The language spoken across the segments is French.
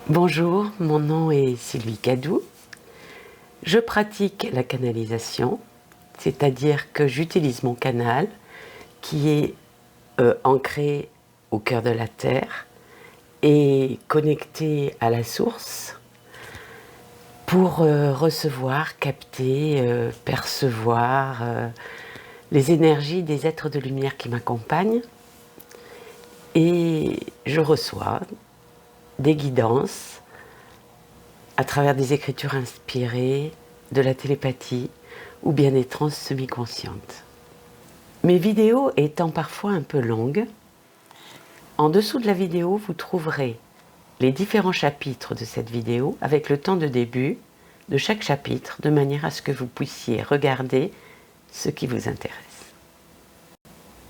Bonjour, mon nom est Sylvie Cadou. Je pratique la canalisation, c'est-à-dire que j'utilise mon canal qui est ancré au cœur de la terre et connecté à la source pour recevoir, capter, percevoir les énergies des êtres de lumière qui m'accompagnent. Et je reçois des guidances à travers des écritures inspirées, de la télépathie ou bien des transes semi-conscientes. Mes vidéos étant parfois un peu longues, en dessous de la vidéo, vous trouverez les différents chapitres de cette vidéo avec le temps de début de chaque chapitre, de manière à ce que vous puissiez regarder ce qui vous intéresse.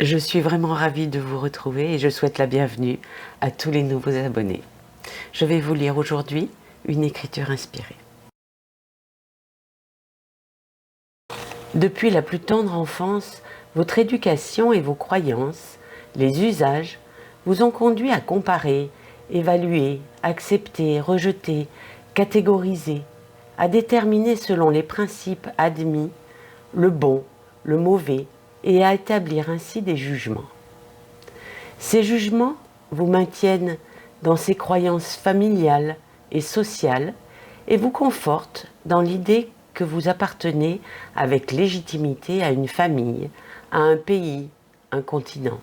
Je suis vraiment ravie de vous retrouver et je souhaite la bienvenue à tous les nouveaux abonnés. Je vais vous lire aujourd'hui une écriture inspirée. Depuis la plus tendre enfance, votre éducation et vos croyances, les usages, vous ont conduit à comparer, évaluer, accepter, rejeter, catégoriser, à déterminer selon les principes admis le bon, le mauvais et à établir ainsi des jugements. Ces jugements vous maintiennent dans ces croyances familiales et sociales et vous confortent dans l'idée que vous appartenez avec légitimité à une famille, à un pays, un continent.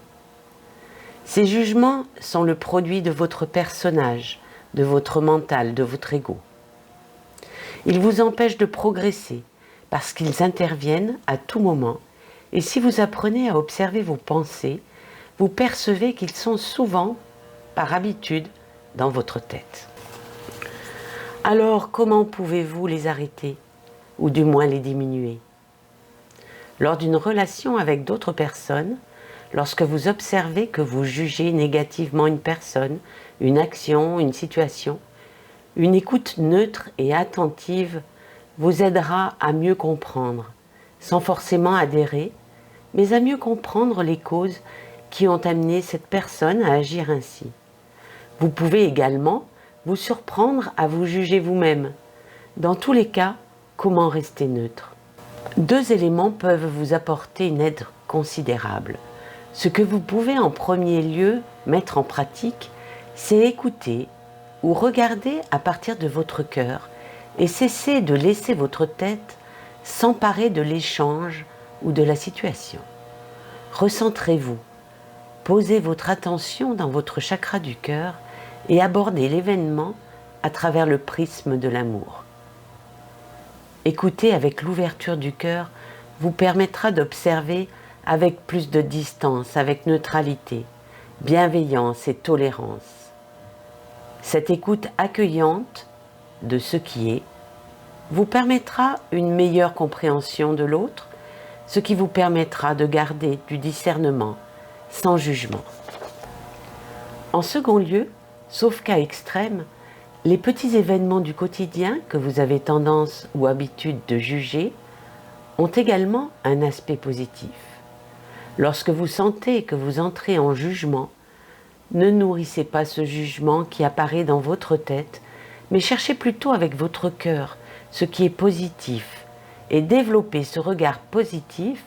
Ces jugements sont le produit de votre personnage, de votre mental, de votre ego. Ils vous empêchent de progresser parce qu'ils interviennent à tout moment et si vous apprenez à observer vos pensées, vous percevez qu'ils sont souvent, par habitude, dans votre tête. Alors, comment pouvez-vous les arrêter, ou du moins les diminuer? Lors d'une relation avec d'autres personnes, lorsque vous observez que vous jugez négativement une personne, une action, une situation, une écoute neutre et attentive vous aidera à mieux comprendre, sans forcément adhérer, mais à mieux comprendre les causes qui ont amené cette personne à agir ainsi. Vous pouvez également vous surprendre à vous juger vous-même. Dans tous les cas, comment rester neutre? Deux éléments peuvent vous apporter une aide considérable. Ce que vous pouvez en premier lieu mettre en pratique, c'est écouter ou regarder à partir de votre cœur et cesser de laisser votre tête s'emparer de l'échange ou de la situation. Recentrez-vous, posez votre attention dans votre chakra du cœur et abordez l'événement à travers le prisme de l'amour. Écouter avec l'ouverture du cœur vous permettra d'observer avec plus de distance, avec neutralité, bienveillance et tolérance. Cette écoute accueillante de ce qui est vous permettra une meilleure compréhension de l'autre, ce qui vous permettra de garder du discernement sans jugement. En second lieu, sauf cas extrême, les petits événements du quotidien que vous avez tendance ou habitude de juger ont également un aspect positif. Lorsque vous sentez que vous entrez en jugement, ne nourrissez pas ce jugement qui apparaît dans votre tête, mais cherchez plutôt avec votre cœur ce qui est positif et développez ce regard positif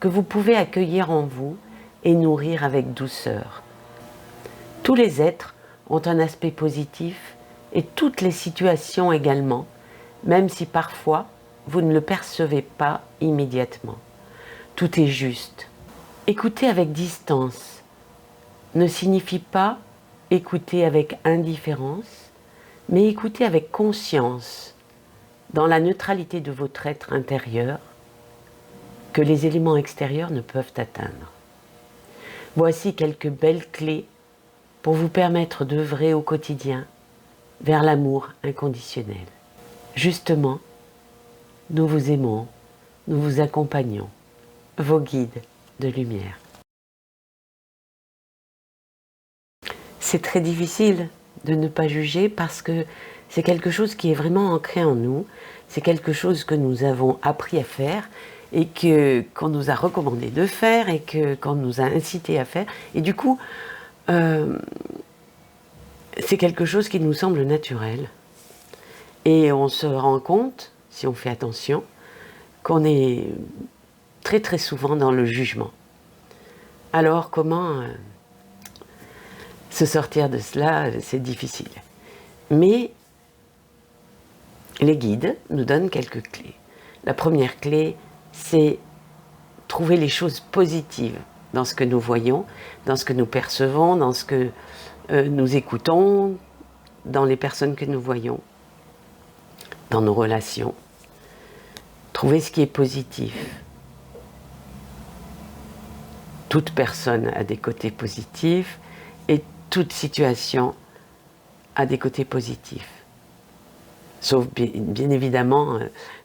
que vous pouvez accueillir en vous et nourrir avec douceur. Tous les êtres ont un aspect positif et toutes les situations également, même si parfois vous ne le percevez pas immédiatement. Tout est juste. Écouter avec distance ne signifie pas écouter avec indifférence, mais écouter avec conscience, dans la neutralité de votre être intérieur, que les éléments extérieurs ne peuvent atteindre. Voici quelques belles clés pour vous permettre d'œuvrer au quotidien vers l'amour inconditionnel. Justement, nous vous aimons, nous vous accompagnons, vos guides de lumière. C'est très difficile de ne pas juger parce que c'est quelque chose qui est vraiment ancré en nous, c'est quelque chose que nous avons appris à faire et qu'on nous a recommandé de faire et qu'on nous a incité à faire. Et du coup, c'est quelque chose qui nous semble naturel. Et on se rend compte, si on fait attention, qu'on est très très souvent dans le jugement. Alors comment se sortir de cela, c'est difficile. Mais les guides nous donnent quelques clés. La première clé, c'est trouver les choses positives dans ce que nous voyons, dans ce que nous percevons, dans ce que nous écoutons, dans les personnes que nous voyons, dans nos relations. Trouver ce qui est positif. Toute personne a des côtés positifs et toute situation a des côtés positifs. Sauf bien évidemment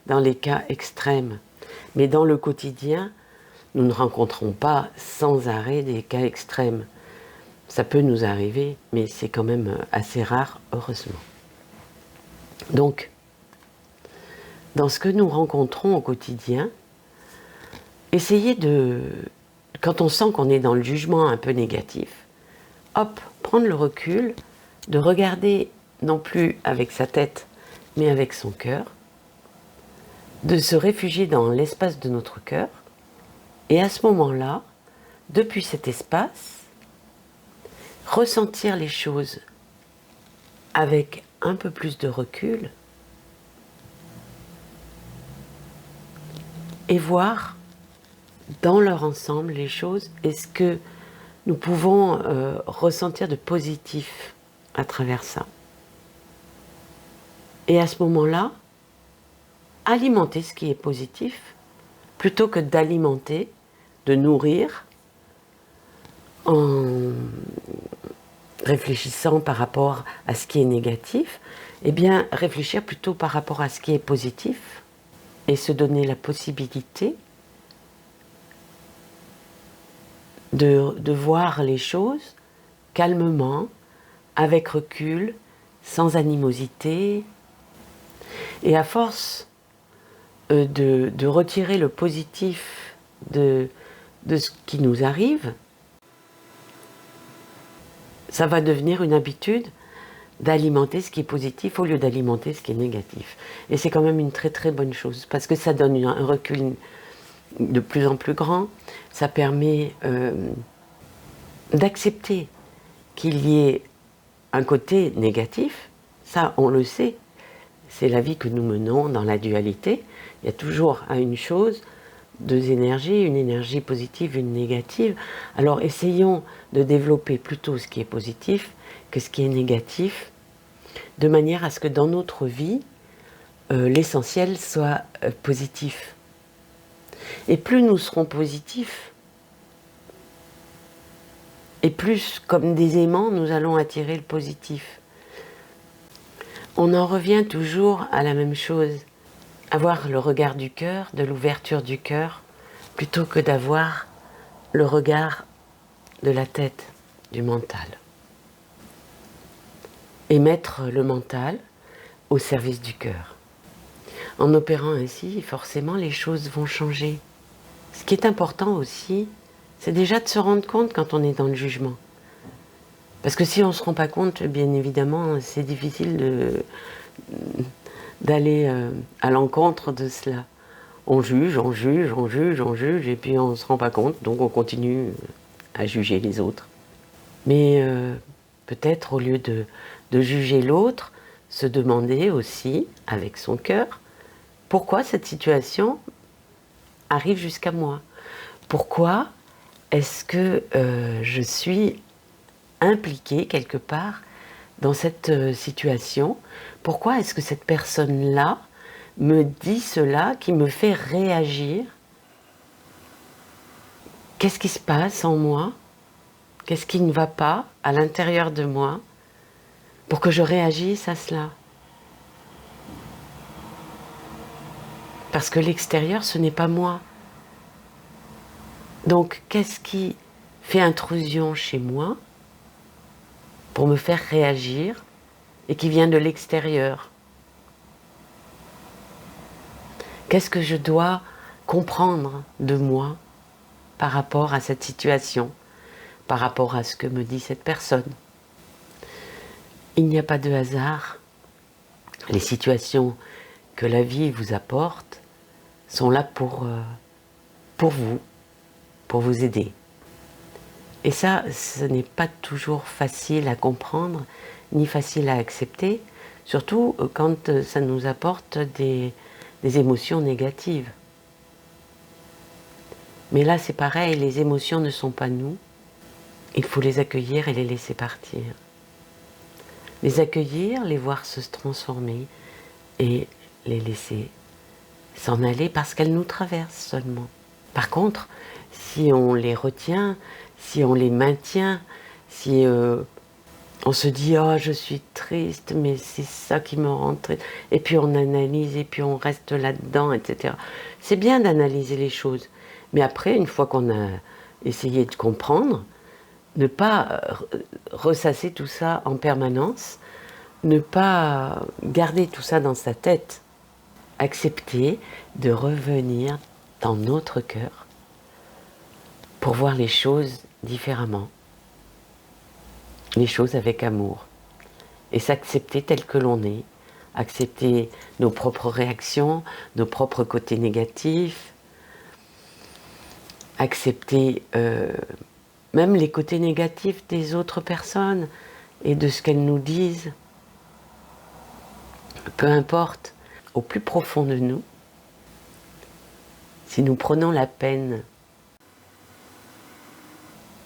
dans les cas extrêmes. Mais dans le quotidien, nous ne rencontrons pas sans arrêt des cas extrêmes. Ça peut nous arriver, mais c'est quand même assez rare, heureusement. Donc, dans ce que nous rencontrons au quotidien, essayez de, quand on sent qu'on est dans le jugement un peu négatif, hop, prendre le recul, de regarder non plus avec sa tête, mais avec son cœur, de se réfugier dans l'espace de notre cœur, et à ce moment-là, depuis cet espace, ressentir les choses avec un peu plus de recul et voir dans leur ensemble les choses et ce que nous pouvons ressentir de positif à travers ça. Et à ce moment-là, alimenter ce qui est positif plutôt que d'alimenter, de nourrir en réfléchissant par rapport à ce qui est négatif, eh bien réfléchir plutôt par rapport à ce qui est positif et se donner la possibilité de voir les choses calmement, avec recul, sans animosité. Et à force de retirer le positif de ce qui nous arrive, ça va devenir une habitude d'alimenter ce qui est positif au lieu d'alimenter ce qui est négatif. Et c'est quand même une très très bonne chose, parce que ça donne un recul de plus en plus grand, ça permet d'accepter qu'il y ait un côté négatif, ça on le sait, c'est la vie que nous menons dans la dualité, il y a toujours à une chose deux énergies, une énergie positive, une négative. Alors essayons de développer plutôt ce qui est positif que ce qui est négatif, de manière à ce que dans notre vie, l'essentiel soit positif. Et plus nous serons positifs, et plus comme des aimants, nous allons attirer le positif. On en revient toujours à la même chose. Avoir le regard du cœur, de l'ouverture du cœur, plutôt que d'avoir le regard de la tête, du mental. Et mettre le mental au service du cœur. En opérant ainsi, forcément, les choses vont changer. Ce qui est important aussi, c'est déjà de se rendre compte quand on est dans le jugement. Parce que si on ne se rend pas compte, bien évidemment, c'est difficile d'aller à l'encontre de cela. On juge, on juge, on juge, on juge, et puis on ne se rend pas compte, donc on continue à juger les autres. Mais peut-être au lieu de juger l'autre, se demander aussi, avec son cœur, pourquoi cette situation arrive jusqu'à moi? Pourquoi est-ce que je suis impliquée quelque part dans cette situation? Pourquoi est-ce que cette personne-là me dit cela qui me fait réagir? Qu'est-ce qui se passe en moi? Qu'est-ce qui ne va pas à l'intérieur de moi pour que je réagisse à cela? Parce que l'extérieur, ce n'est pas moi. Donc, qu'est-ce qui fait intrusion chez moi pour me faire réagir et qui vient de l'extérieur? Qu'est-ce que je dois comprendre de moi par rapport à cette situation, par rapport à ce que me dit cette personne? Il n'y a pas de hasard. Les situations que la vie vous apporte sont là pour vous aider. Et ça, ce n'est pas toujours facile à comprendre, ni facile à accepter, surtout quand ça nous apporte des émotions négatives. Mais là, c'est pareil, les émotions ne sont pas nous. Il faut les accueillir et les laisser partir. Les accueillir, les voir se transformer et les laisser s'en aller parce qu'elles nous traversent seulement. Par contre, si on les retient, si on les maintient, si on se dit « Oh, je suis triste, mais c'est ça qui me rend triste », et puis on analyse, et puis on reste là-dedans, etc. C'est bien d'analyser les choses, mais après, une fois qu'on a essayé de comprendre, ne pas ressasser tout ça en permanence, ne pas garder tout ça dans sa tête, accepter de revenir dans notre cœur pour voir les choses différemment, les choses avec amour, et s'accepter tel que l'on est, accepter nos propres réactions, nos propres côtés négatifs, accepter même les côtés négatifs des autres personnes et de ce qu'elles nous disent, peu importe, au plus profond de nous, si nous prenons la peine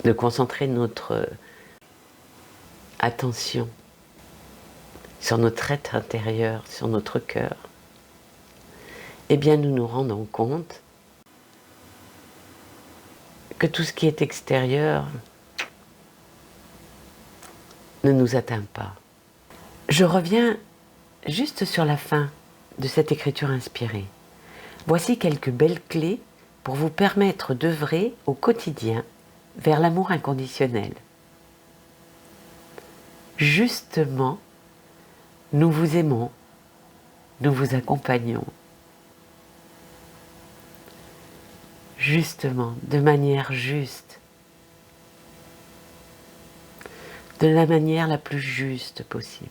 de concentrer notre attention sur notre être intérieur, sur notre cœur, eh bien nous nous rendons compte que tout ce qui est extérieur ne nous atteint pas. Je reviens juste sur la fin de cette écriture inspirée. Voici quelques belles clés pour vous permettre d'œuvrer au quotidien vers l'amour inconditionnel. Justement, nous vous aimons, nous vous accompagnons. Justement, de manière juste, de la manière la plus juste possible.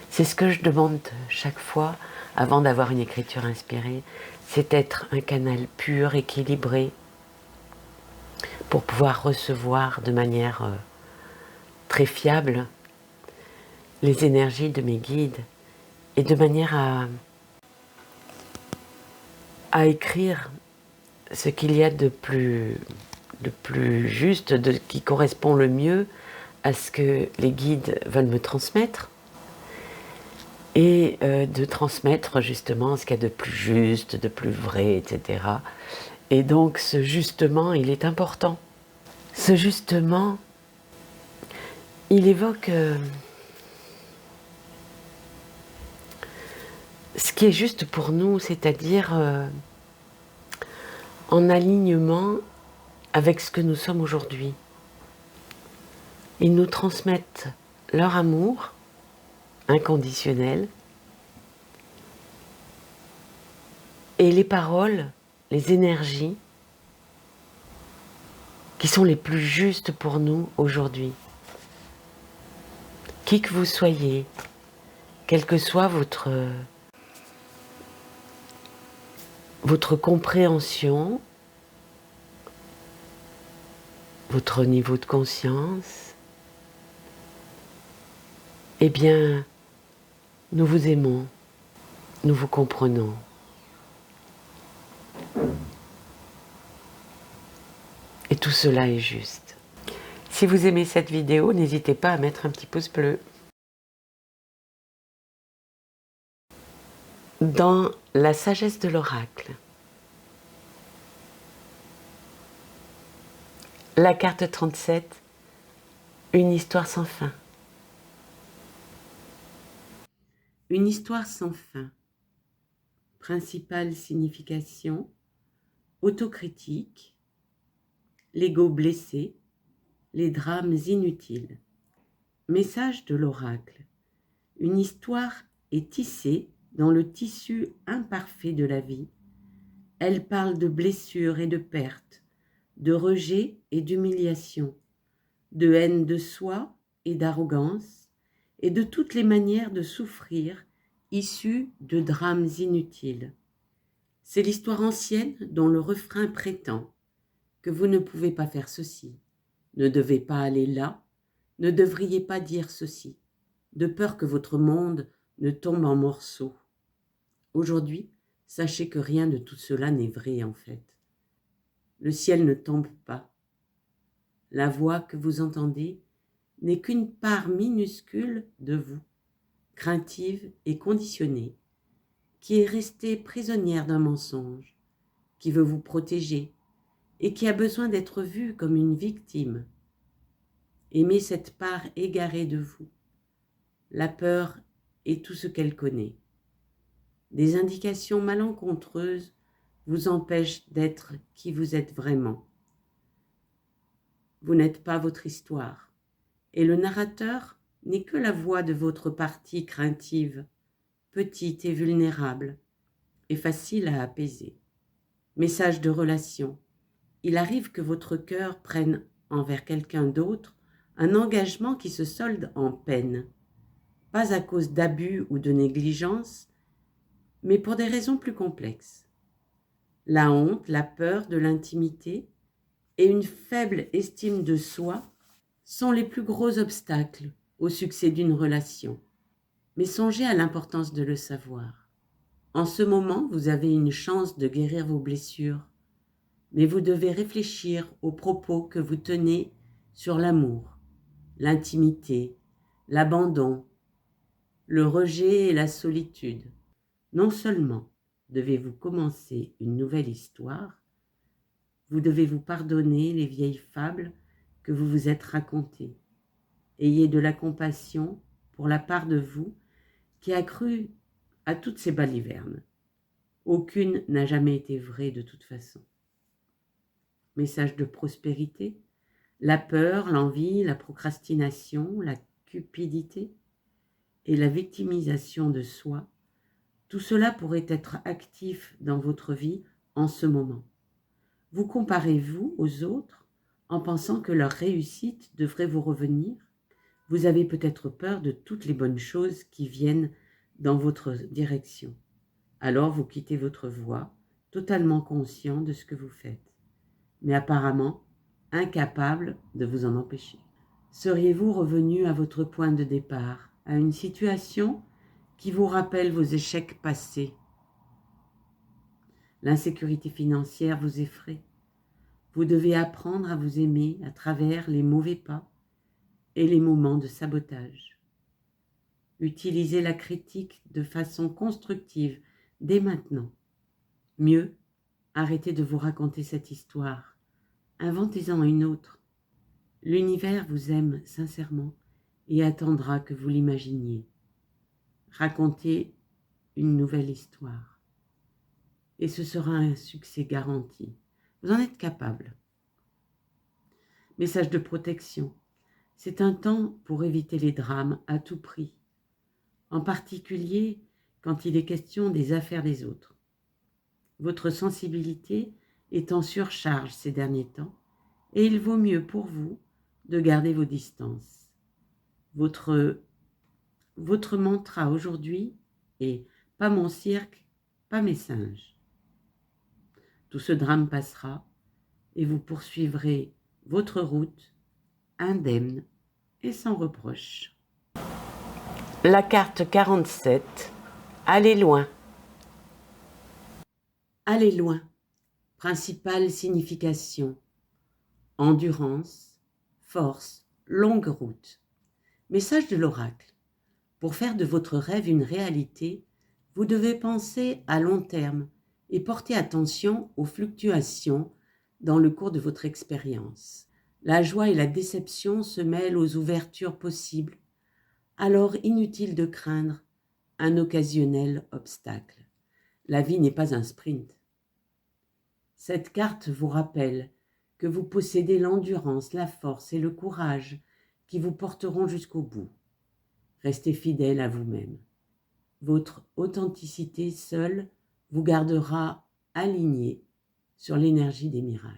C'est ce que je demande chaque fois avant d'avoir une écriture inspirée, c'est d'être un canal pur, équilibré, pour pouvoir recevoir de manière très fiable les énergies de mes guides et de manière à écrire ce qu'il y a de plus juste, qui correspond le mieux à ce que les guides veulent me transmettre, et de transmettre justement ce qu'il y a de plus juste, de plus vrai, etc. Et donc ce justement, il est important. Ce justement, il évoque ce qui est juste pour nous, c'est-à-dire en alignement avec ce que nous sommes aujourd'hui. Ils nous transmettent leur amour inconditionnel et les paroles, les énergies qui sont les plus justes pour nous aujourd'hui. Qui que vous soyez, quelle que soit votre compréhension, votre niveau de conscience, eh bien, nous vous aimons, nous vous comprenons. Et tout cela est juste. Si vous aimez cette vidéo, n'hésitez pas à mettre un petit pouce bleu. Dans la sagesse de l'oracle, la carte 37, une histoire sans fin. Une histoire sans fin. Principale signification, autocritique, l'ego blessé, les drames inutiles. Message de l'oracle. Une histoire est tissée dans le tissu imparfait de la vie. Elle parle de blessures et de pertes, de rejet et d'humiliation, de haine de soi et d'arrogance, et de toutes les manières de souffrir issues de drames inutiles. C'est l'histoire ancienne dont le refrain prétend que vous ne pouvez pas faire ceci, ne devez pas aller là, ne devriez pas dire ceci, de peur que votre monde ne tombe en morceaux. Aujourd'hui, sachez que rien de tout cela n'est vrai en fait. Le ciel ne tombe pas. La voix que vous entendez n'est qu'une part minuscule de vous, craintive et conditionnée, qui est restée prisonnière d'un mensonge, qui veut vous protéger et qui a besoin d'être vue comme une victime. Aimez cette part égarée de vous. La peur est tout ce qu'elle connaît. Des indications malencontreuses vous empêchent d'être qui vous êtes vraiment. Vous n'êtes pas votre histoire, et le narrateur n'est que la voix de votre partie craintive, petite et vulnérable, et facile à apaiser. Message de relation. Il arrive que votre cœur prenne envers quelqu'un d'autre un engagement qui se solde en peine, pas à cause d'abus ou de négligence, mais pour des raisons plus complexes. La honte, la peur de l'intimité et une faible estime de soi sont les plus gros obstacles au succès d'une relation. Mais songez à l'importance de le savoir. En ce moment, vous avez une chance de guérir vos blessures, mais vous devez réfléchir aux propos que vous tenez sur l'amour, l'intimité, l'abandon, le rejet et la solitude. Non seulement devez-vous commencer une nouvelle histoire, vous devez vous pardonner les vieilles fables que vous vous êtes racontées. Ayez de la compassion pour la part de vous qui a cru à toutes ces balivernes. Aucune n'a jamais été vraie de toute façon. Message de prospérité, la peur, l'envie, la procrastination, la cupidité et la victimisation de soi, tout cela pourrait être actif dans votre vie en ce moment. Vous comparez-vous aux autres en pensant que leur réussite devrait vous revenir? Vous avez peut-être peur de toutes les bonnes choses qui viennent dans votre direction. Alors vous quittez votre voie, totalement conscient de ce que vous faites, mais apparemment incapable de vous en empêcher. Seriez-vous revenu à votre point de départ, à une situation qui vous rappelle vos échecs passés? L'insécurité financière vous effraie. Vous devez apprendre à vous aimer à travers les mauvais pas et les moments de sabotage. Utilisez la critique de façon constructive dès maintenant. Mieux, arrêtez de vous raconter cette histoire. Inventez-en une autre. L'univers vous aime sincèrement et attendra que vous l'imaginiez. Racontez une nouvelle histoire. Et ce sera un succès garanti. Vous en êtes capable. Message de protection. C'est un temps pour éviter les drames à tout prix, en particulier quand il est question des affaires des autres. Votre sensibilité est en surcharge ces derniers temps et il vaut mieux pour vous de garder vos distances. Votre mantra aujourd'hui est « pas mon cirque, pas mes singes ». Tout ce drame passera et vous poursuivrez votre route indemne et sans reproche. La carte 47. Allez loin. Allez loin. Principale signification. Endurance, force, longue route. Message de l'oracle. Pour faire de votre rêve une réalité, vous devez penser à long terme et porter attention aux fluctuations dans le cours de votre expérience. La joie et la déception se mêlent aux ouvertures possibles, alors inutile de craindre un occasionnel obstacle. La vie n'est pas un sprint. Cette carte vous rappelle que vous possédez l'endurance, la force et le courage qui vous porteront jusqu'au bout. Restez fidèle à vous-même. Votre authenticité seule vous gardera aligné sur l'énergie des miracles.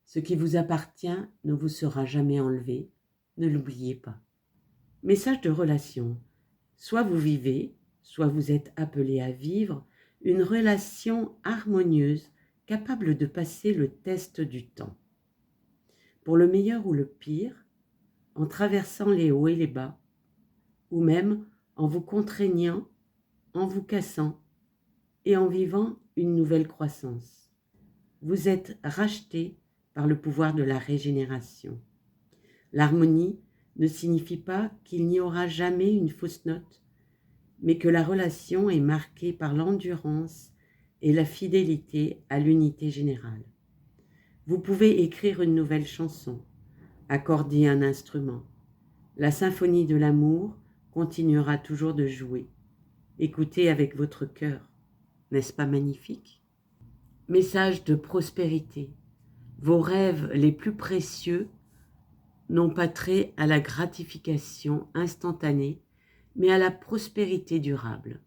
Ce qui vous appartient ne vous sera jamais enlevé, ne l'oubliez pas. Message de relation. Soit vous vivez, soit vous êtes appelé à vivre une relation harmonieuse, capable de passer le test du temps. Pour le meilleur ou le pire, en traversant les hauts et les bas, ou même en vous contraignant, en vous cassant et en vivant une nouvelle croissance. Vous êtes racheté par le pouvoir de la régénération. L'harmonie ne signifie pas qu'il n'y aura jamais une fausse note, mais que la relation est marquée par l'endurance et la fidélité à l'unité générale. Vous pouvez écrire une nouvelle chanson, accorder un instrument. La symphonie de l'amour continuera toujours de jouer. Écoutez avec votre cœur. N'est-ce pas magnifique? Message de prospérité. Vos rêves les plus précieux n'ont pas trait à la gratification instantanée, mais à la prospérité durable.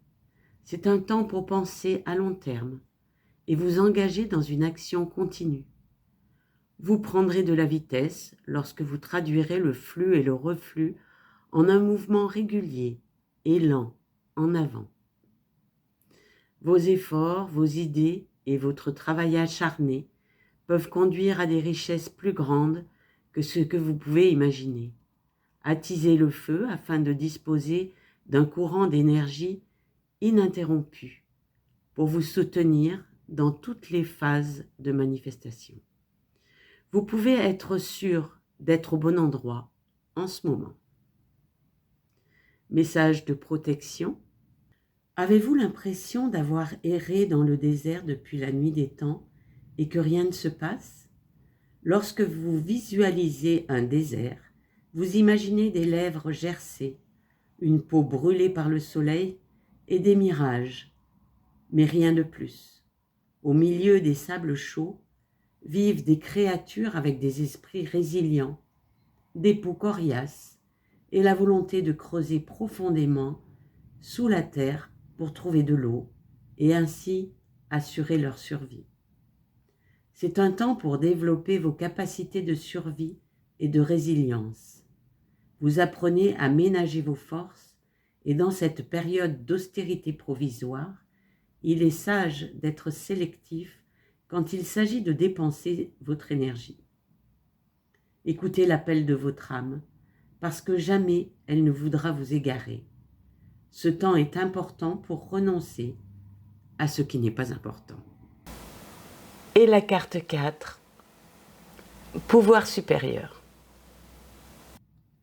C'est un temps pour penser à long terme et vous engager dans une action continue. Vous prendrez de la vitesse lorsque vous traduirez le flux et le reflux en un mouvement régulier et lent en avant. Vos efforts, vos idées et votre travail acharné peuvent conduire à des richesses plus grandes que ce que vous pouvez imaginer. Attisez le feu afin de disposer d'un courant d'énergie ininterrompu pour vous soutenir dans toutes les phases de manifestation. Vous pouvez être sûr d'être au bon endroit en ce moment. Message de protection. Avez-vous l'impression d'avoir erré dans le désert depuis la nuit des temps et que rien ne se passe? Lorsque vous visualisez un désert, vous imaginez des lèvres gercées, une peau brûlée par le soleil et des mirages, mais rien de plus. Au milieu des sables chauds, vivent des créatures avec des esprits résilients, des peaux coriaces et la volonté de creuser profondément sous la terre pour trouver de l'eau et ainsi assurer leur survie. C'est un temps pour développer vos capacités de survie et de résilience. Vous apprenez à ménager vos forces et dans cette période d'austérité provisoire, il est sage d'être sélectif quand il s'agit de dépenser votre énergie. Écoutez l'appel de votre âme, parce que jamais elle ne voudra vous égarer. Ce temps est important pour renoncer à ce qui n'est pas important. Et la carte 4, pouvoir supérieur.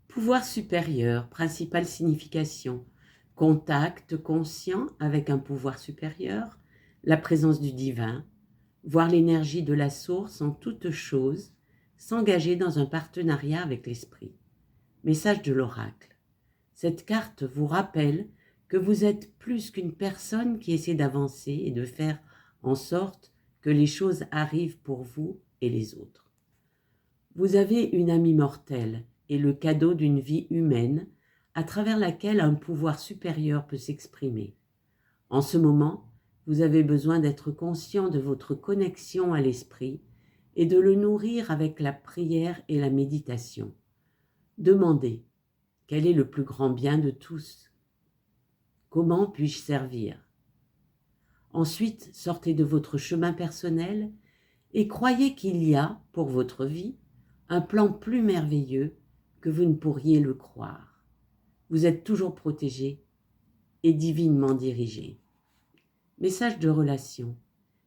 Pouvoir supérieur, principale signification, contact conscient avec un pouvoir supérieur, la présence du divin, voir l'énergie de la source en toute chose, s'engager dans un partenariat avec l'esprit. Message de l'oracle. Cette carte vous rappelle que vous êtes plus qu'une personne qui essaie d'avancer et de faire en sorte que les choses arrivent pour vous et les autres. Vous avez une âme immortelle et le cadeau d'une vie humaine à travers laquelle un pouvoir supérieur peut s'exprimer. En ce moment, vous avez besoin d'être conscient de votre connexion à l'esprit et de le nourrir avec la prière et la méditation. Demandez, quel est le plus grand bien de tous? Comment puis-je servir? Ensuite, sortez de votre chemin personnel et croyez qu'il y a, pour votre vie, un plan plus merveilleux que vous ne pourriez le croire. Vous êtes toujours protégé et divinement dirigé. Message de relation.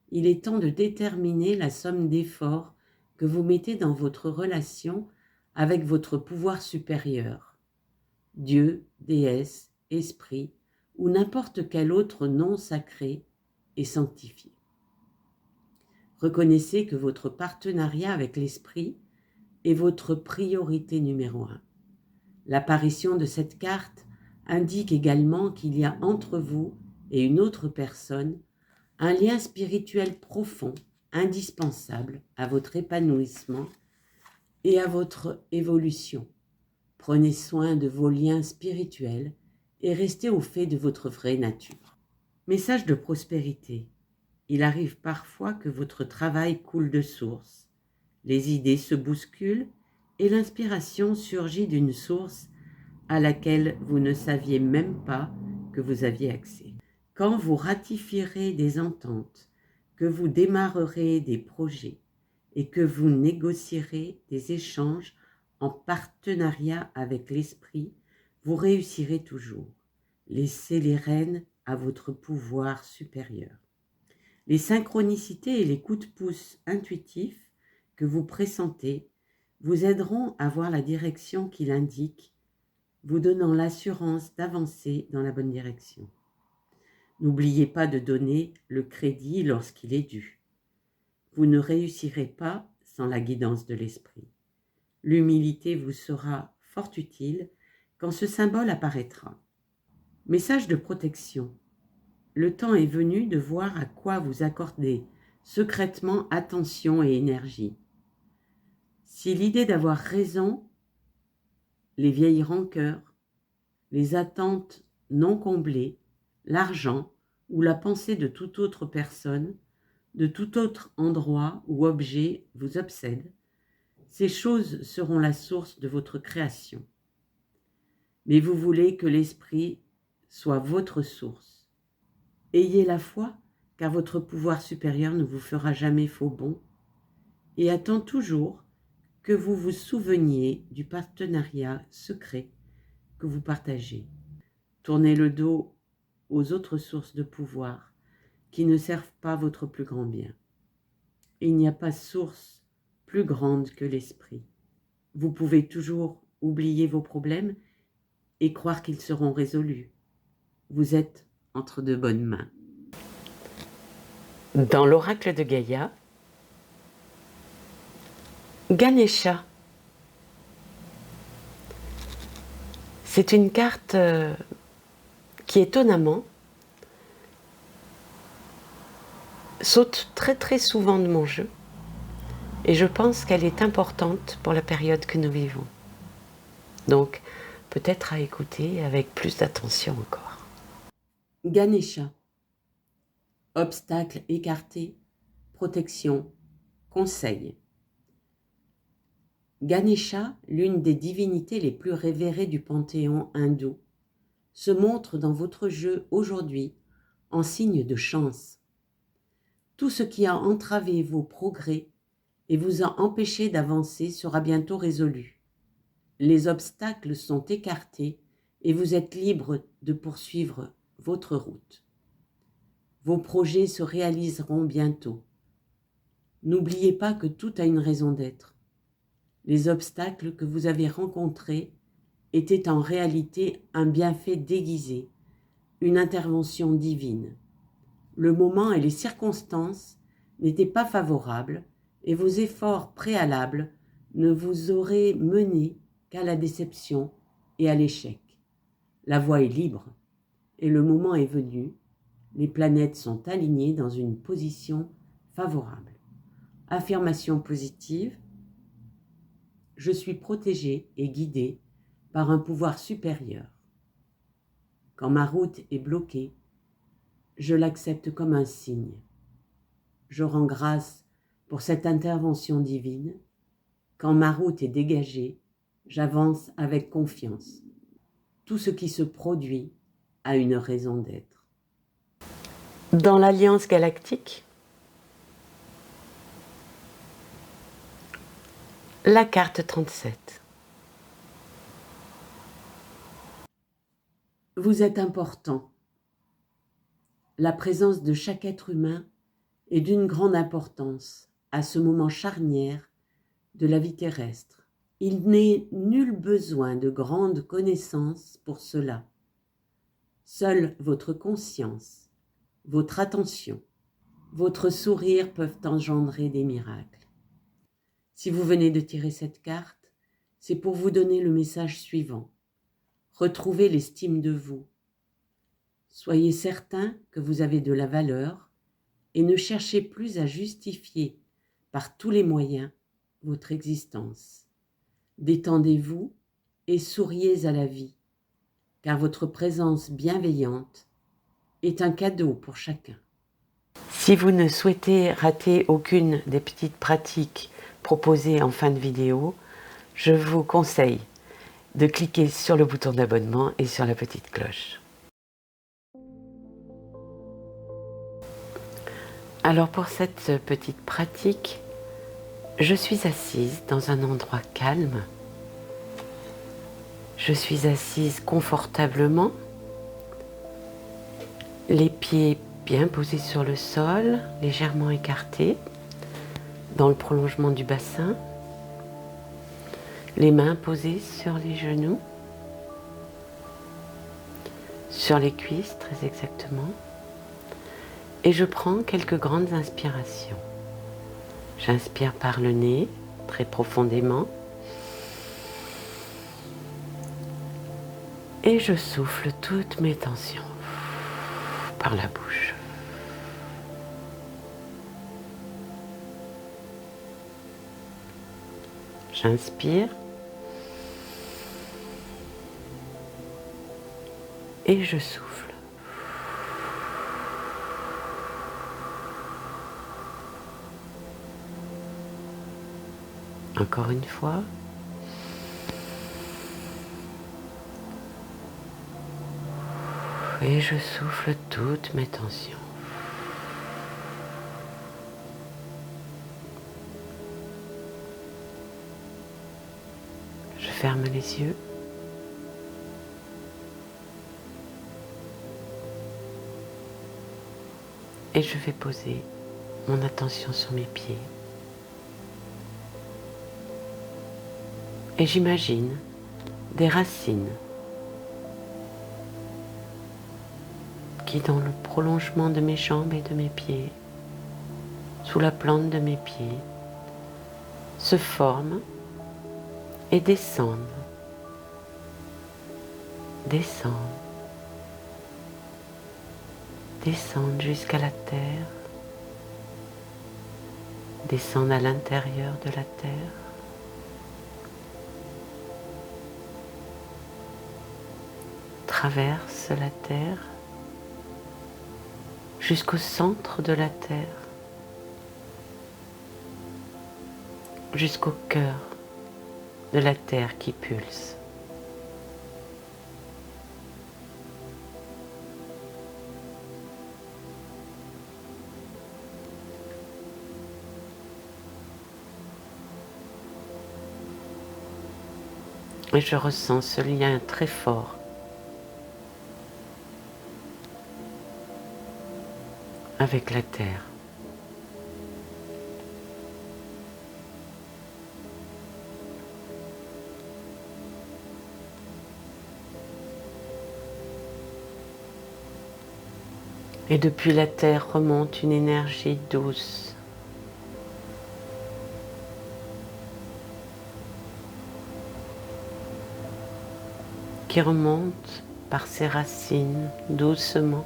Il est temps de déterminer la somme d'efforts que vous mettez dans votre relation avec votre pouvoir supérieur. Dieu, déesse, esprit ou n'importe quel autre nom sacré et sanctifié. Reconnaissez que votre partenariat avec l'esprit est votre priorité numéro 1. L'apparition de cette carte indique également qu'il y a entre vous et une autre personne un lien spirituel profond, indispensable à votre épanouissement et à votre évolution. Prenez soin de vos liens spirituels et restez au fait de votre vraie nature. Message de prospérité. Il arrive parfois que votre travail coule de source. Les idées se bousculent et l'inspiration surgit d'une source à laquelle vous ne saviez même pas que vous aviez accès. Quand vous ratifierez des ententes, que vous démarrerez des projets et que vous négocierez des échanges en partenariat avec l'esprit, vous réussirez toujours. Laissez les rênes à votre pouvoir supérieur. Les synchronicités et les coups de pouce intuitifs que vous pressentez vous aideront à voir la direction qu'il indique, vous donnant l'assurance d'avancer dans la bonne direction. N'oubliez pas de donner le crédit lorsqu'il est dû. Vous ne réussirez pas sans la guidance de l'esprit. L'humilité vous sera fort utile quand ce symbole apparaîtra. Message de protection. Le temps est venu de voir à quoi vous accordez secrètement attention et énergie. Si l'idée d'avoir raison, les vieilles rancœurs, les attentes non comblées, l'argent ou la pensée de toute autre personne, de tout autre endroit ou objet vous obsèdent, ces choses seront la source de votre création. Mais vous voulez que l'esprit soit votre source. Ayez la foi, car votre pouvoir supérieur ne vous fera jamais faux bond, et attend toujours que vous vous souveniez du partenariat secret que vous partagez. Tournez le dos aux autres sources de pouvoir qui ne servent pas votre plus grand bien. Il n'y a pas source plus grande que l'esprit. Vous pouvez toujours oublier vos problèmes et croire qu'ils seront résolus. Vous êtes entre de bonnes mains. Dans l'oracle de Gaïa, Ganesha. C'est une carte qui étonnamment saute très très souvent de mon jeu et je pense qu'elle est importante pour la période que nous vivons. Donc peut-être à écouter avec plus d'attention encore. Ganesha. Obstacle écarté, protection, conseil. Ganesha, l'une des divinités les plus révérées du panthéon hindou, se montre dans votre jeu aujourd'hui en signe de chance. Tout ce qui a entravé vos progrès et vous a empêché d'avancer sera bientôt résolu. Les obstacles sont écartés et vous êtes libre de poursuivre votre route. Vos projets se réaliseront bientôt. N'oubliez pas que tout a une raison d'être. Les obstacles que vous avez rencontrés étaient en réalité un bienfait déguisé, une intervention divine. Le moment et les circonstances n'étaient pas favorables et vos efforts préalables ne vous auraient mené qu'à la déception et à l'échec. La voie est libre et le moment est venu. Les planètes sont alignées dans une position favorable. Affirmation positive. Je suis protégé et guidé par un pouvoir supérieur. Quand ma route est bloquée, je l'accepte comme un signe. Je rends grâce pour cette intervention divine. Quand ma route est dégagée, j'avance avec confiance. Tout ce qui se produit a une raison d'être. Dans l'Alliance galactique, la carte 37. Vous êtes important. La présence de chaque être humain est d'une grande importance à ce moment charnière de la vie terrestre. Il n'est nul besoin de grandes connaissances pour cela. Seule votre conscience, votre attention, votre sourire peuvent engendrer des miracles. Si vous venez de tirer cette carte, c'est pour vous donner le message suivant. Retrouvez l'estime de vous. Soyez certain que vous avez de la valeur et ne cherchez plus à justifier par tous les moyens votre existence. Détendez-vous et souriez à la vie, car votre présence bienveillante est un cadeau pour chacun. Si vous ne souhaitez rater aucune des petites pratiques proposées en fin de vidéo, je vous conseille de cliquer sur le bouton d'abonnement et sur la petite cloche. Alors pour cette petite pratique, je suis assise dans un endroit calme. Je suis assise confortablement, les pieds bien posés sur le sol, légèrement écartés, dans le prolongement du bassin, les mains posées sur les genoux, sur les cuisses très exactement, et je prends quelques grandes inspirations. J'inspire par le nez, très profondément, et je souffle toutes mes tensions par la bouche. J'inspire et je souffle. Encore une fois. Et je souffle toutes mes tensions. Je ferme les yeux. Et je vais poser mon attention sur mes pieds. Et j'imagine des racines qui, dans le prolongement de mes jambes et de mes pieds, sous la plante de mes pieds, se forment et descendent, descendent, descendent jusqu'à la terre, descendent à l'intérieur de la terre, traversent la terre jusqu'au centre de la terre, jusqu'au cœur de la terre qui pulse. Et je ressens ce lien très fort avec la terre. Et depuis la terre remonte une énergie douce, qui remonte par ses racines doucement,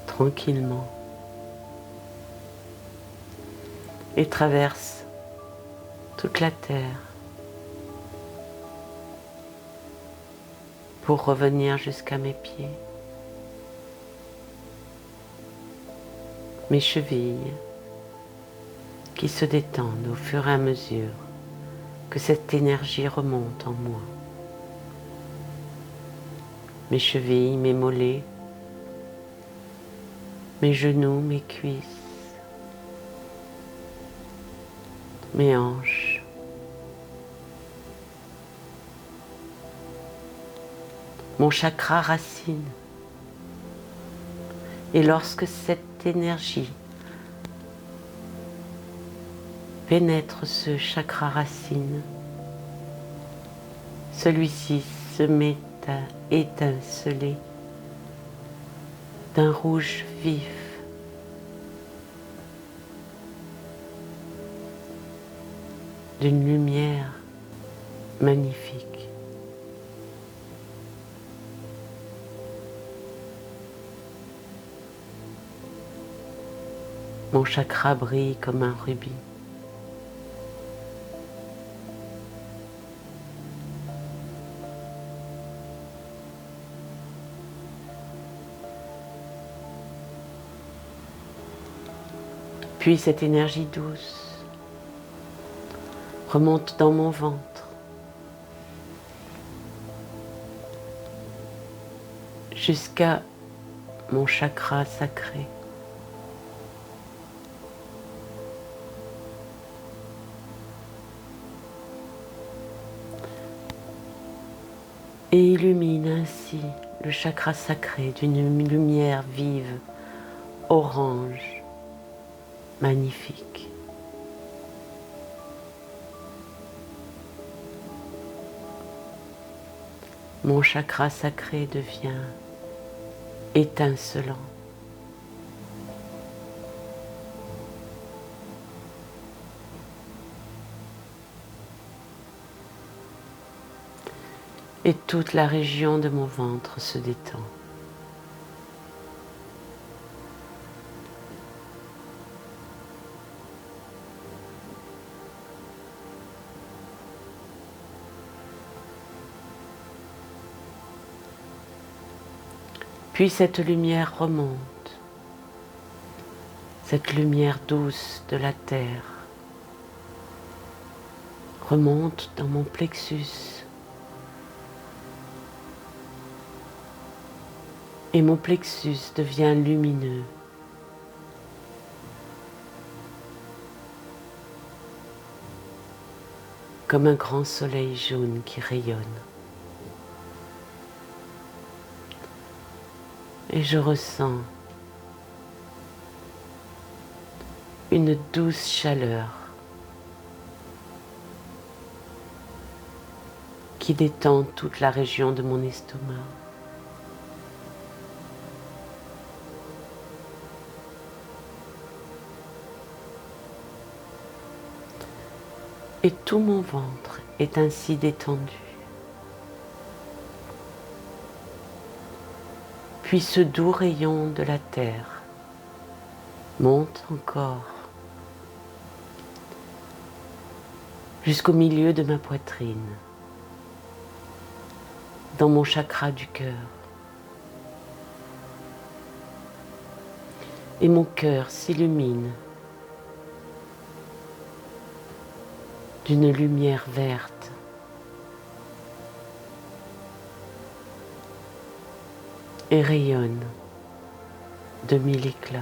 tranquillement, et traverse toute la terre pour revenir jusqu'à mes pieds, mes chevilles qui se détendent au fur et à mesure que cette énergie remonte en moi. Mes chevilles, mes mollets, mes genoux, mes cuisses, mes hanches, mon chakra racine. Et lorsque cette énergie pénètre ce chakra racine, celui-ci se met à étinceler d'un rouge vif, d'une lumière magnifique. Mon chakra brille comme un rubis. Puis cette énergie douce remonte dans mon ventre jusqu'à mon chakra sacré. Et illumine ainsi le chakra sacré d'une lumière vive, orange, magnifique. Mon chakra sacré devient étincelant. Et toute la région de mon ventre se détend. Puis cette lumière remonte, cette lumière douce de la terre remonte dans mon plexus. Et mon plexus devient lumineux. Comme un grand soleil jaune qui rayonne. Et je ressens une douce chaleur qui détend toute la région de mon estomac. Et tout mon ventre est ainsi détendu. Puis ce doux rayon de la terre monte encore jusqu'au milieu de ma poitrine, dans mon chakra du cœur. Et mon cœur s'illumine d'une lumière verte. Et rayonne de mille éclats.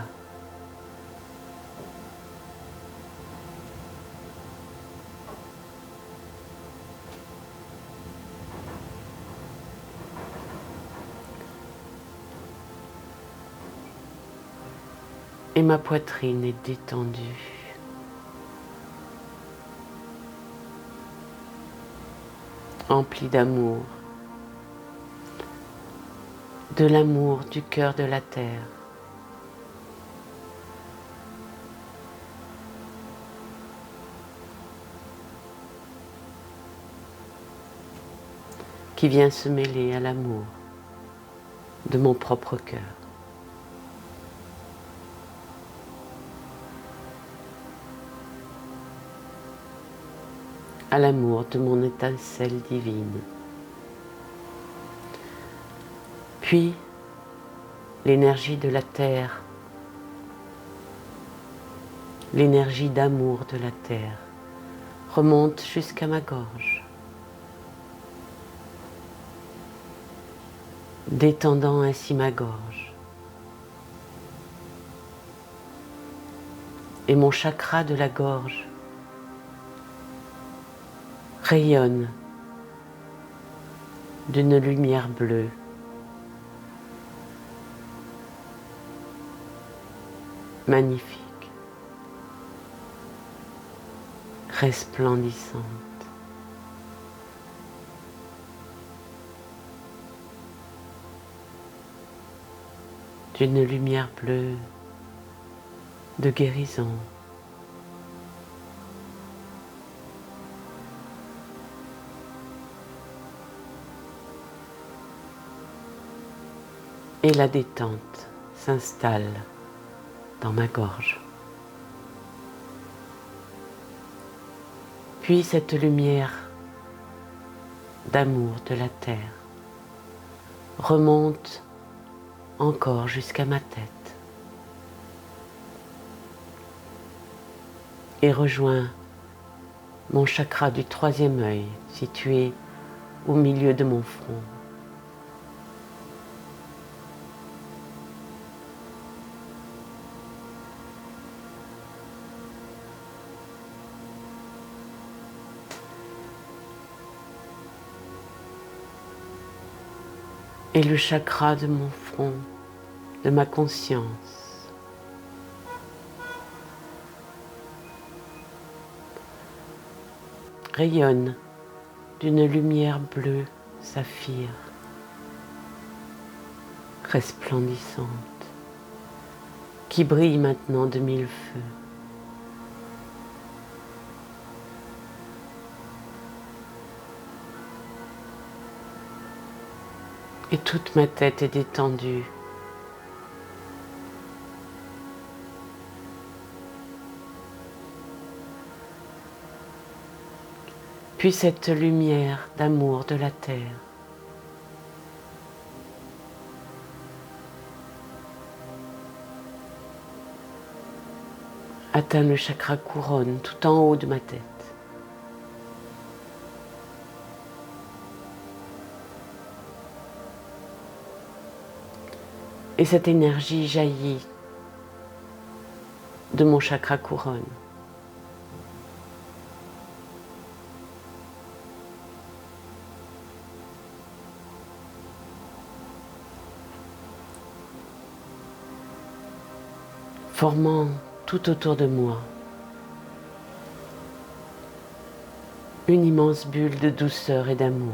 Et ma poitrine est détendue. Emplie d'amour. De l'amour du cœur de la terre. Qui vient se mêler à l'amour de mon propre cœur. À l'amour de mon étincelle divine. Puis, l'énergie de la terre, l'énergie d'amour de la terre, remonte jusqu'à ma gorge, détendant ainsi ma gorge. Et mon chakra de la gorge rayonne d'une lumière bleue. Magnifique, resplendissante. D'une lumière bleue de guérison. Et la détente s'installe dans ma gorge. Puis cette lumière d'amour de la terre remonte encore jusqu'à ma tête et rejoint mon chakra du troisième œil situé au milieu de mon front. et le chakra de mon front, de ma conscience. Rayonne d'une lumière bleue saphir, resplendissante, qui brille maintenant de mille feux. Et toute ma tête est détendue. Puis cette lumière d'amour de la terre atteint le chakra couronne tout en haut de ma tête. Et cette énergie jaillit de mon chakra couronne. Formant tout autour de moi une immense bulle de douceur et d'amour.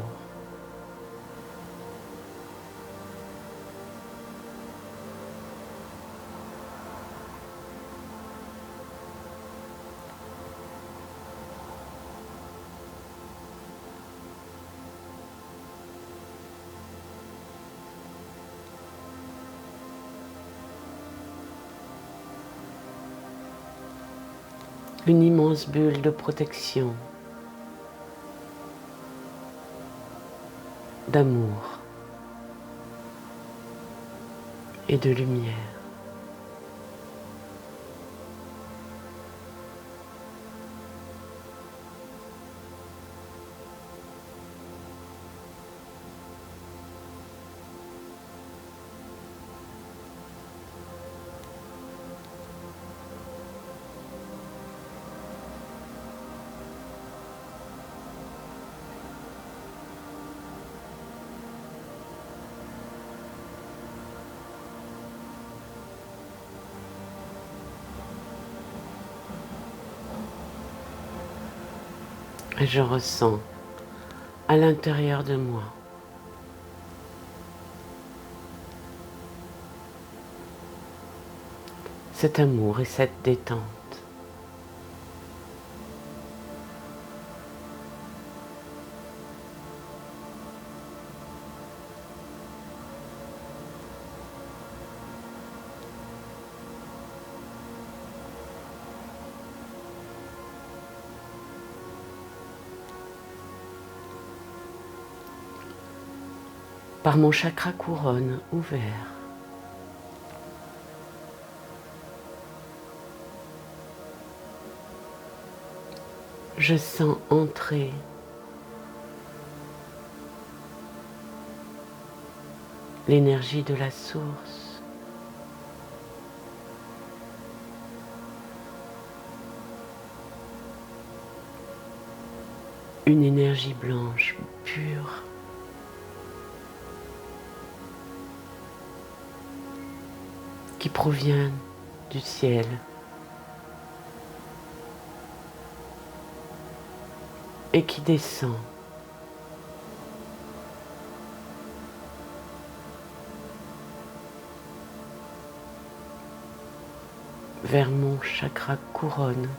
Une immense bulle de protection, d'amour et de lumière. Et je ressens à l'intérieur de moi cet amour et cette détente. Par mon chakra couronne ouvert, je sens entrer l'énergie de la source, une énergie blanche pure, qui provient du ciel. Et qui descend vers mon chakra couronne.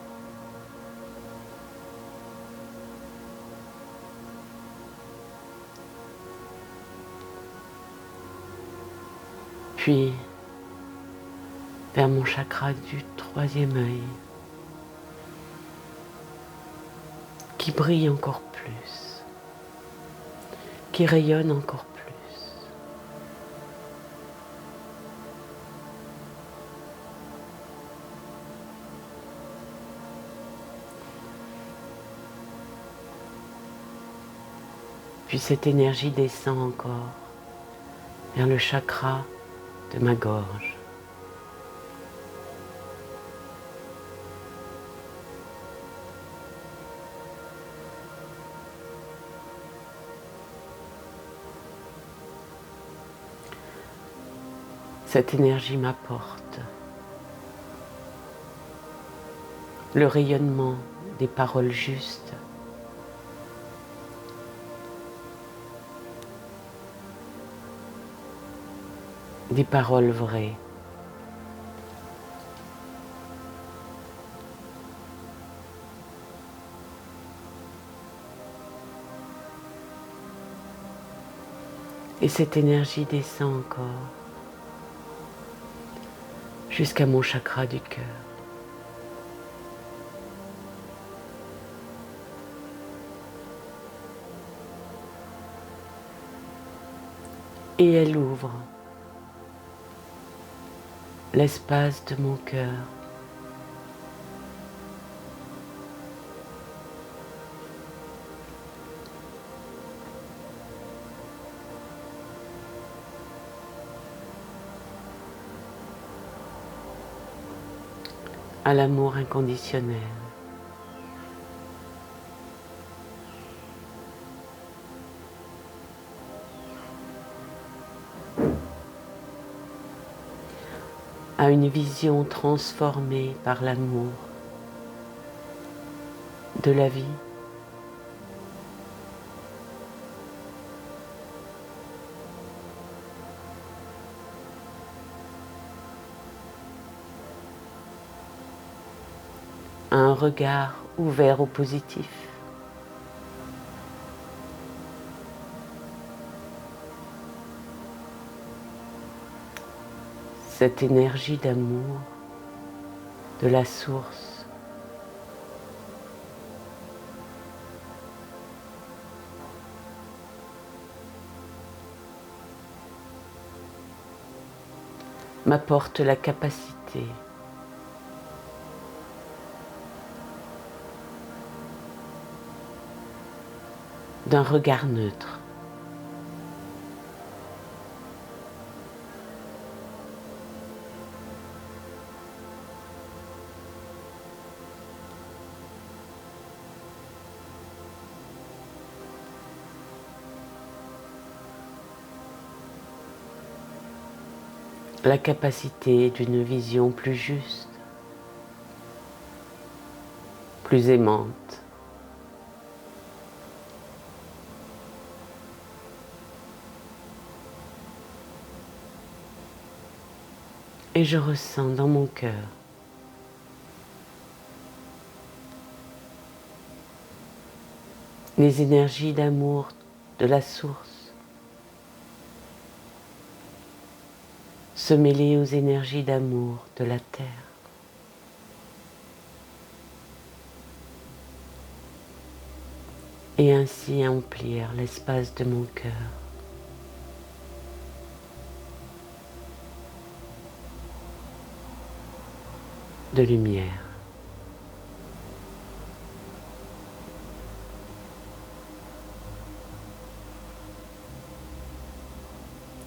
Puis vers mon chakra du troisième œil, qui brille encore plus, qui rayonne encore plus. Puis cette énergie descend encore vers le chakra de ma gorge. Cette énergie m'apporte le rayonnement des paroles justes, des paroles vraies. Et cette énergie descend encore jusqu'à mon chakra du cœur. Et elle ouvre l'espace de mon cœur. À l'amour inconditionnel. À une vision transformée par l'amour de la vie. À un regard ouvert au positif. Cette énergie d'amour de la source m'apporte la capacité d'un regard neutre. La capacité d'une vision plus juste, plus aimante. Et je ressens dans mon cœur les énergies d'amour de la source se mêler aux énergies d'amour de la terre. Et ainsi emplir l'espace de mon cœur. De lumière.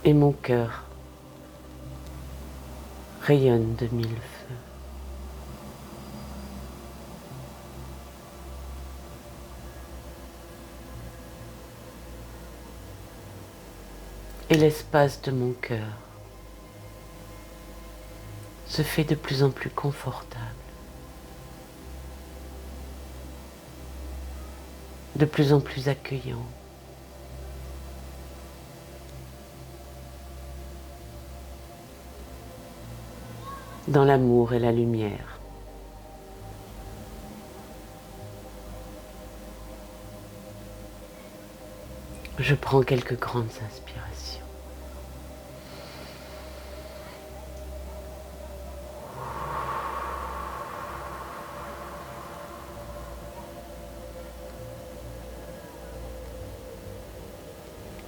Et mon cœur rayonne de mille feux. Et l'espace de mon cœur se fait de plus en plus confortable, de plus en plus accueillant. Dans l'amour et la lumière. Je prends quelques grandes inspirations.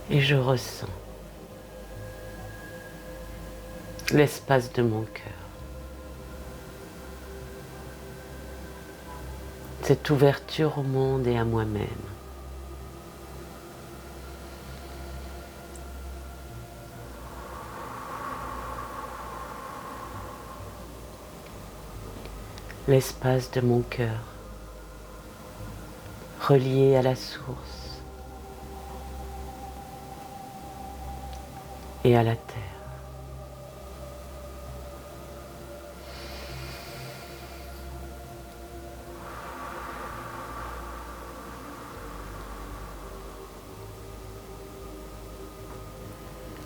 Et je ressens l'espace de mon cœur. Cette ouverture au monde et à moi-même. L'espace de mon cœur, relié à la source et à la terre.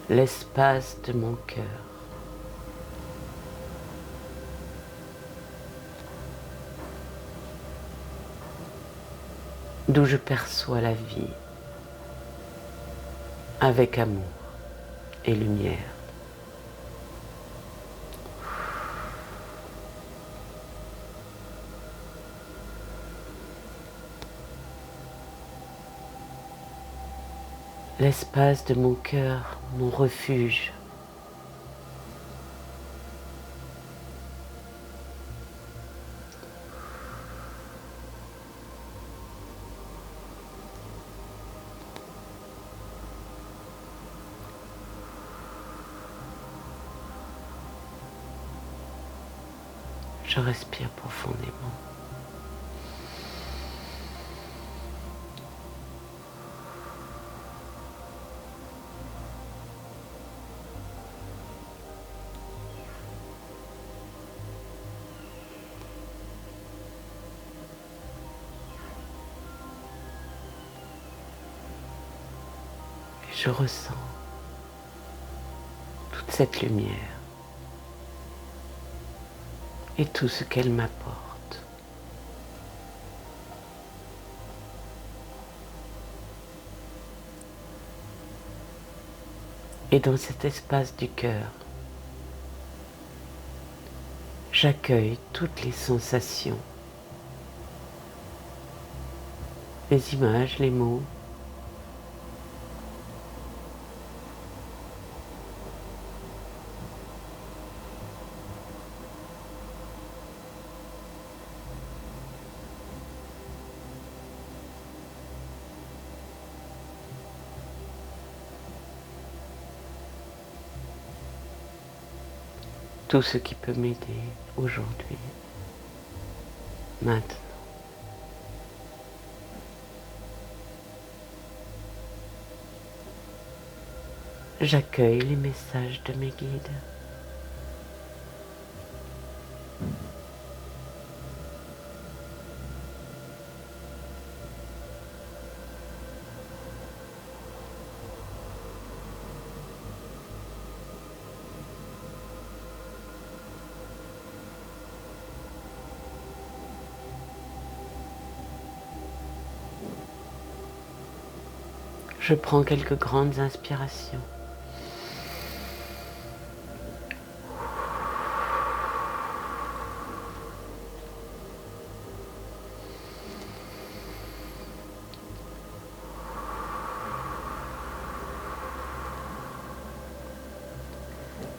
l'espace de mon cœur. D'où je perçois la vie avec amour et lumière. L'espace de mon cœur, mon refuge. Je respire profondément. Et je ressens toute cette lumière et tout ce qu'elle m'apporte. Et dans cet espace du cœur, j'accueille toutes les sensations, les images, les mots, tout ce qui peut m'aider aujourd'hui, maintenant. J'accueille les messages de mes guides. Je prends quelques grandes inspirations.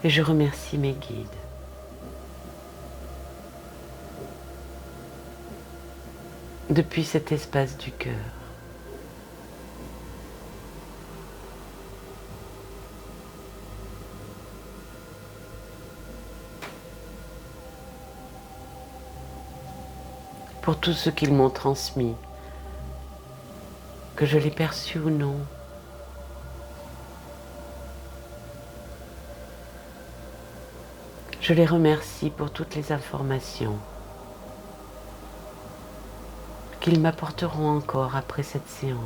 Et je remercie mes guides. Depuis cet espace du cœur. Pour tout ce qu'ils m'ont transmis, que je l'ai perçu ou non. Je les remercie pour toutes les informations qu'ils m'apporteront encore après cette séance,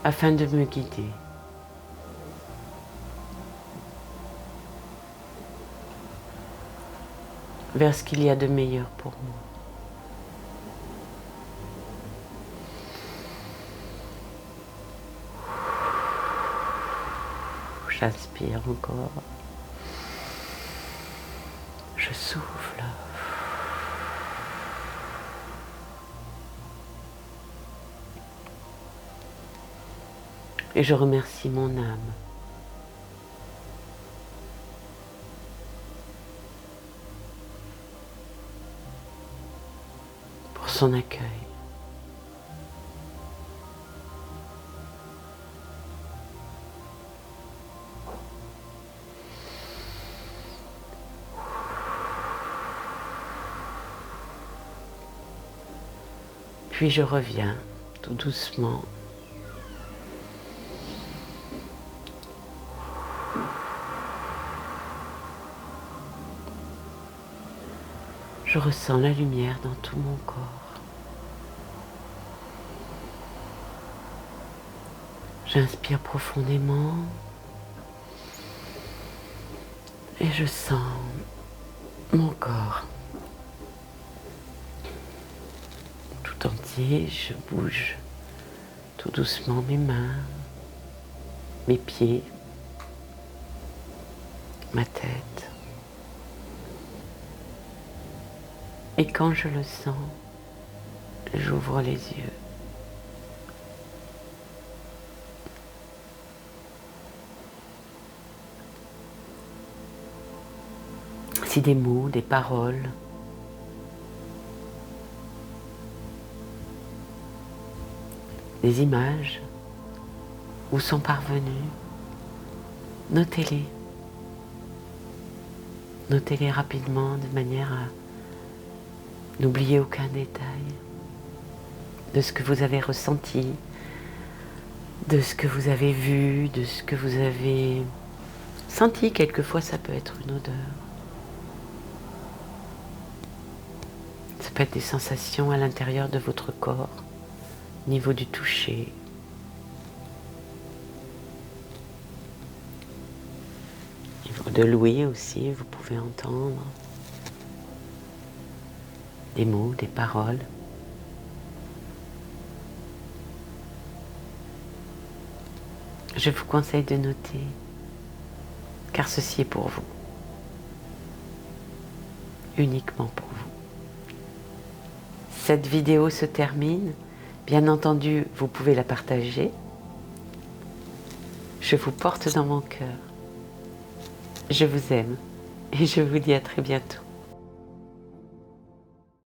afin de me guider. Vers ce qu'il y a de meilleur pour moi. J'inspire encore. Je souffle. Et je remercie mon âme. Pour son accueil. Puis je reviens tout doucement. Je ressens la lumière dans tout mon corps. J'inspire profondément et je sens mon corps tout entier. Je bouge tout doucement mes mains, mes pieds, ma tête. Et quand je le sens, j'ouvre les yeux. Si des mots, des paroles, des images vous sont parvenus, notez-les. Notez-les rapidement de manière à n'oublier aucun détail de ce que vous avez ressenti, de ce que vous avez vu, de ce que vous avez senti. Quelquefois, ça peut être une odeur. Ça peut être des sensations à l'intérieur de votre corps, au niveau du toucher. Au niveau de l'ouïe aussi, vous pouvez entendre des mots, des paroles. Je vous conseille de noter, car ceci est pour vous, uniquement pour vous. Cette vidéo se termine. Bien entendu, vous pouvez la partager. Je vous porte dans mon cœur. Je vous aime et je vous dis à très bientôt.